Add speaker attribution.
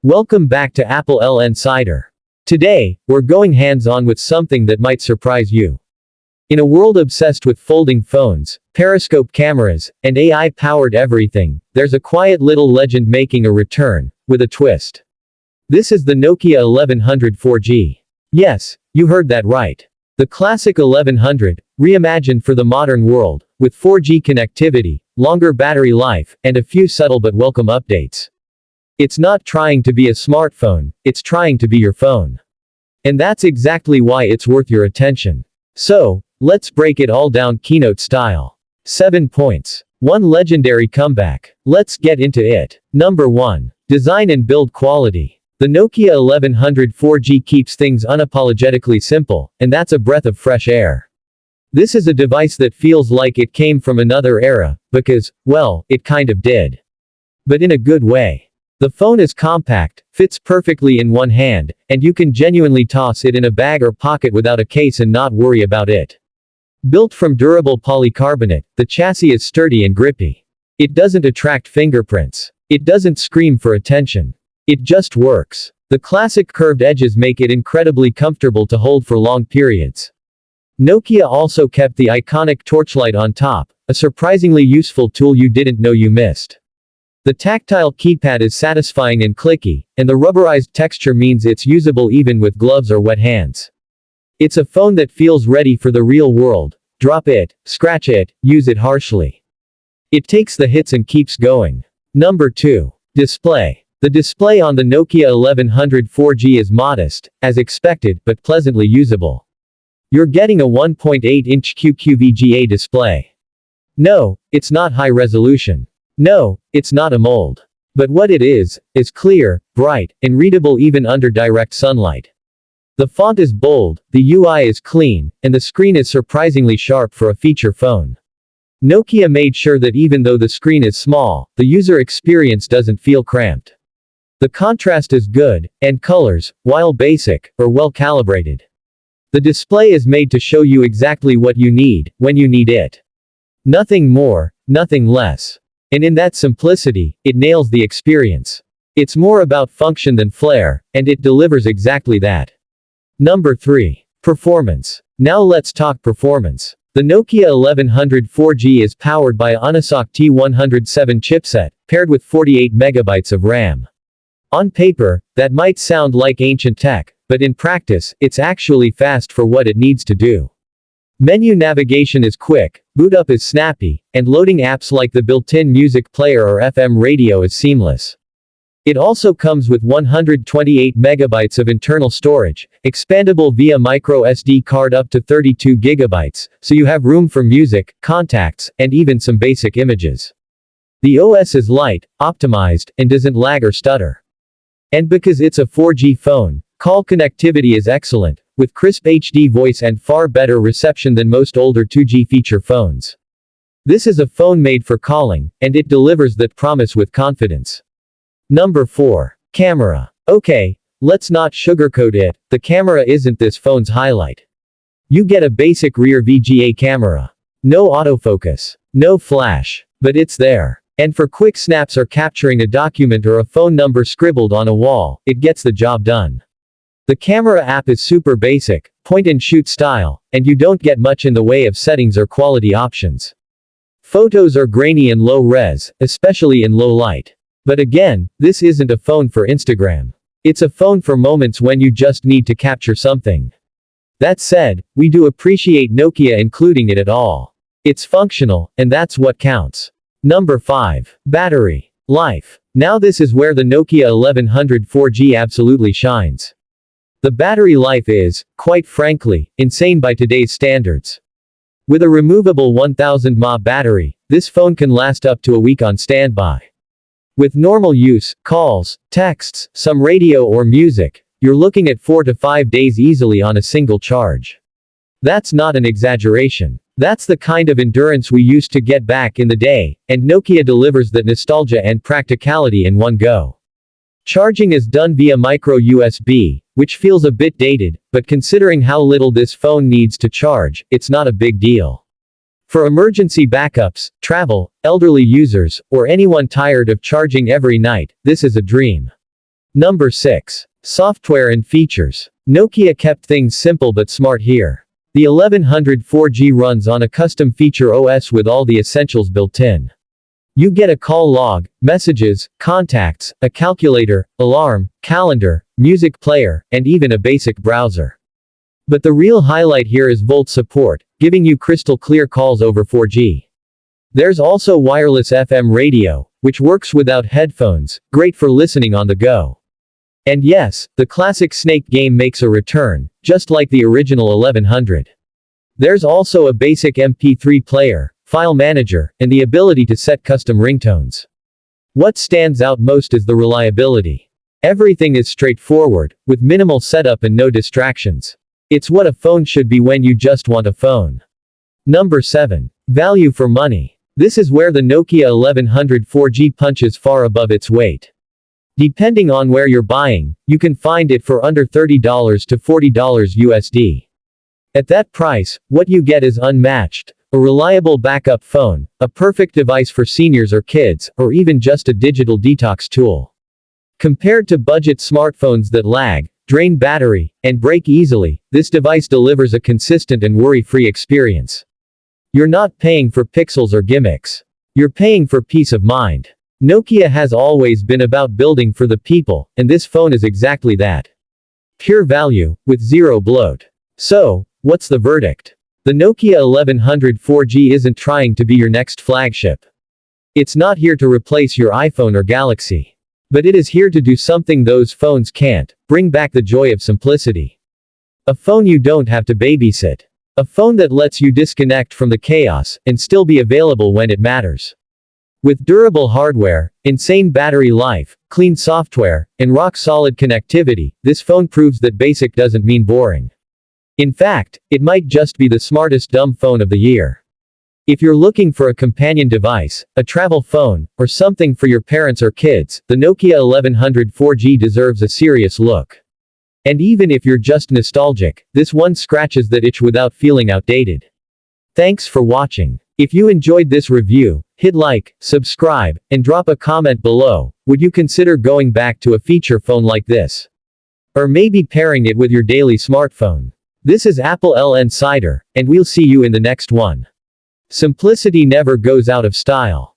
Speaker 1: Welcome back to Apple Insider. Today, we're going hands-on with something that might surprise you. In a world obsessed with folding phones, periscope cameras, and AI-powered everything, there's a quiet little legend making a return, with a twist. This is the Nokia 1100 4G. Yes, you heard that right. The classic 1100, reimagined for the modern world, with 4G connectivity, longer battery life, and a few subtle but welcome updates. It's not trying to be a smartphone, it's trying to be your phone. And that's exactly why it's worth your attention. So, let's break it all down keynote style. 7 points. 1 legendary comeback. Let's get into it. Number 1. Design and build quality. The Nokia 1100 4G keeps things unapologetically simple, and that's a breath of fresh air. This is a device that feels like it came from another era, because, well, it kind of did. But in a good way. The phone is compact, fits perfectly in one hand, and you can genuinely toss it in a bag or pocket without a case and not worry about it. Built from durable polycarbonate, the chassis is sturdy and grippy. It doesn't attract fingerprints. It doesn't scream for attention. It just works. The classic curved edges make it incredibly comfortable to hold for long periods. Nokia also kept the iconic torchlight on top, a surprisingly useful tool you didn't know you missed. The tactile keypad is satisfying and clicky, and the rubberized texture means it's usable even with gloves or wet hands. It's a phone that feels ready for the real world. Drop it, scratch it, use it harshly. It takes the hits and keeps going. Number 2. Display. The display on the Nokia 1100 4G is modest, as expected, but pleasantly usable. You're getting a 1.8-inch QQVGA display. No, it's not high resolution. No, it's not AMOLED. But what it is clear, bright, and readable even under direct sunlight. The font is bold, the UI is clean, and the screen is surprisingly sharp for a feature phone. Nokia made sure that even though the screen is small, the user experience doesn't feel cramped. The contrast is good, and colors, while basic, are well calibrated. The display is made to show you exactly what you need, when you need it. Nothing more, nothing less. And in that simplicity, it nails the experience. It's more about function than flair, and it delivers exactly that. Number 3. Performance. Now let's talk performance. The Nokia 1100 4G is powered by a Unisoc T107 chipset, paired with 48 MB of RAM. On paper, that might sound like ancient tech, but in practice, it's actually fast for what it needs to do. Menu navigation is quick, boot up is snappy, and loading apps like the built-in music player or FM radio is seamless. It also comes with 128 MB of internal storage, expandable via micro SD card up to 32 GB, so you have room for music, contacts, and even some basic images. The OS is light, optimized, and doesn't lag or stutter. And because it's a 4G phone, call connectivity is excellent, with crisp HD voice and far better reception than most older 2G feature phones. This is a phone made for calling, and it delivers that promise with confidence. Number 4. Camera. Okay, let's not sugarcoat it, the camera isn't this phone's highlight. You get a basic rear VGA camera. No autofocus. No flash. But it's there. And for quick snaps or capturing a document or a phone number scribbled on a wall, it gets the job done. The camera app is super basic, point-and-shoot style, and you don't get much in the way of settings or quality options. Photos are grainy and low-res, especially in low light. But again, this isn't a phone for Instagram. It's a phone for moments when you just need to capture something. That said, we do appreciate Nokia including it at all. It's functional, and that's what counts. Number 5. Battery life. Now this is where the Nokia 1100 4G absolutely shines. The battery life is, quite frankly, insane by today's standards. With a removable 1000 mAh battery, this phone can last up to a week on standby. With normal use, calls, texts, some radio or music, you're looking at 4 to 5 days easily on a single charge. That's not an exaggeration. That's the kind of endurance we used to get back in the day, and Nokia delivers that nostalgia and practicality in one go. Charging is done via micro USB, which feels a bit dated, but considering how little this phone needs to charge, it's not a big deal. For emergency backups, travel, elderly users, or anyone tired of charging every night, this is a dream. Number 6. Software and features. Nokia kept things simple but smart here. The 1100 4G runs on a custom feature OS with all the essentials built in. You get a call log, messages, contacts, a calculator, alarm, calendar, music player, and even a basic browser. But the real highlight here is Volt support, giving you crystal clear calls over 4G. There's also wireless FM radio, which works without headphones, great for listening on the go. And yes, the classic Snake game makes a return, just like the original 1100. There's also a basic MP3 player, file manager, and the ability to set custom ringtones. What stands out most is the reliability. Everything is straightforward, with minimal setup and no distractions. It's what a phone should be when you just want a phone. Number 7. Value for money. This is where the Nokia 1100 4G punches far above its weight. Depending on where you're buying, you can find it for under $30 to $40 USD. At that price, what you get is unmatched. A reliable backup phone, a perfect device for seniors or kids, or even just a digital detox tool. Compared to budget smartphones that lag, drain battery, and break easily, this device delivers a consistent and worry-free experience. You're not paying for pixels or gimmicks. You're paying for peace of mind. Nokia has always been about building for the people, and this phone is exactly that. Pure value, with zero bloat. So, what's the verdict? The Nokia 1100 4G isn't trying to be your next flagship. It's not here to replace your iPhone or Galaxy. But it is here to do something those phones can't, bring back the joy of simplicity. A phone you don't have to babysit. A phone that lets you disconnect from the chaos, and still be available when it matters. With durable hardware, insane battery life, clean software, and rock-solid connectivity, this phone proves that basic doesn't mean boring. In fact, it might just be the smartest dumb phone of the year. If you're looking for a companion device, a travel phone, or something for your parents or kids, the Nokia 1100 4G deserves a serious look. And even if you're just nostalgic, this one scratches that itch without feeling outdated. Thanks for watching. If you enjoyed this review, hit like, subscribe, and drop a comment below. Would you consider going back to a feature phone like this? Or maybe pairing it with your daily smartphone? This is Apple Insider, and we'll see you in the next one. Simplicity never goes out of style.